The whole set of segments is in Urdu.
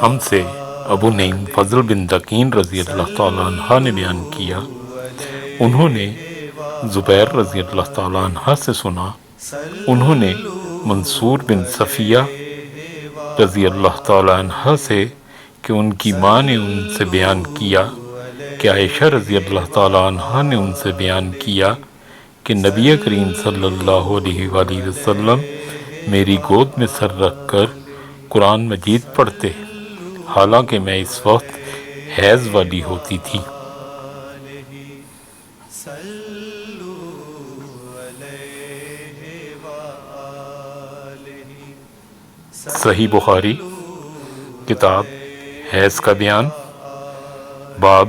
ہم سے ابو نعیم فضل بن دکین رضی اللہ تعالیٰ عنہ نے بیان کیا، انہوں نے زبیر رضی اللہ تعالیٰ عنہ سے سنا، انہوں نے منصور بن صفیہ رضی اللہ تعالیٰ عنہ سے کہ ان کی ماں نے ان سے بیان کیا کہ عائشہ رضی اللہ تعالیٰ عنہ نے ان سے بیان کیا کہ نبی کریم صلی اللہ علیہ وآلہ وسلم میری گود میں سر رکھ کر قرآن مجید پڑھتے، حالانکہ میں اس وقت حیض والی ہوتی تھی۔ صحیح بخاری کتاب حیض کا بیان، باب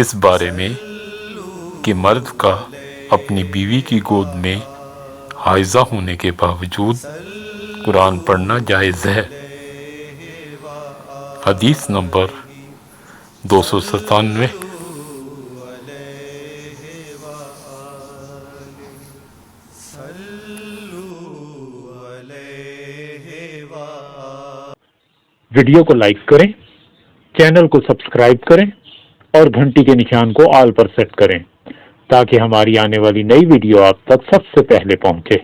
اس بارے میں کہ مرد کا اپنی بیوی کی گود میں حائضہ ہونے کے باوجود قرآن پڑھنا جائز ہے۔ حدیث نمبر 297۔ ویڈیو کو لائک کریں، چینل کو سبسکرائب کریں اور گھنٹی کے نشان کو آل پر سیٹ کریں تاکہ ہماری آنے والی نئی ویڈیو آپ تک سب سے پہلے پہنچے۔